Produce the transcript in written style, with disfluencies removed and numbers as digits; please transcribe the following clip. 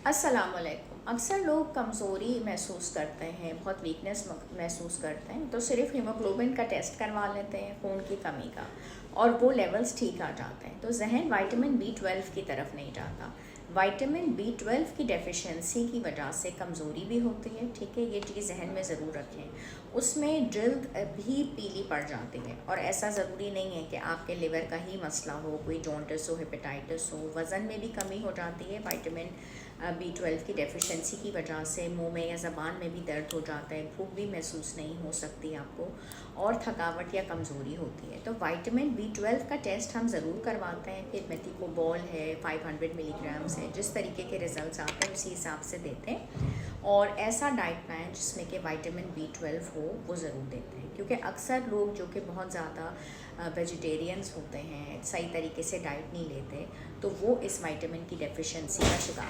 अस्सलामुअलैकुम। अक्सर लोग कमज़ोरी महसूस करते हैं, बहुत वीकनेस महसूस करते हैं, तो सिर्फ हीमोग्लोबिन का टेस्ट करवा लेते हैं खून की कमी का, और वो लेवल्स ठीक आ जाते हैं। तो जहन विटामिन B12 की तरफ नहीं जाता। विटामिन B12 की डेफिशिएंसी की वजह से कमज़ोरी भी होती है, ठीक है, ये चीज़ जहन में ज़रूर रखें। उसमें जल्द भी पीली पड़ जाती है, और ऐसा ज़रूरी नहीं है कि आपके लिवर का ही मसला हो, कोई जॉन्डिस हो, हेपेटाइटिस हो। वज़न में भी कमी हो जाती है विटामिन B12 की डेफिशिएंसी की वजह से। मुंह में या ज़बान में भी दर्द हो जाता है, भूख भी महसूस नहीं हो सकती आपको, और थकावट या कमज़ोरी होती है। तो विटामिन B12 का टेस्ट हम ज़रूर करवाते हैं। फिर मेथिकोबॉल है, 500 मिलीग्राम्स है, जिस तरीके के रिज़ल्ट्स आते हैं उसी हिसाब से देते हैं। और ऐसा डाइट प्लान जिसमें कि विटामिन B12 हो वो ज़रूर देते हैं, क्योंकि अक्सर लोग जो कि बहुत ज़्यादा वेजिटेरियंस होते हैं, सही तरीके से डाइट नहीं लेते, तो वो इस विटामिन की डेफिशिएंसी का शिकार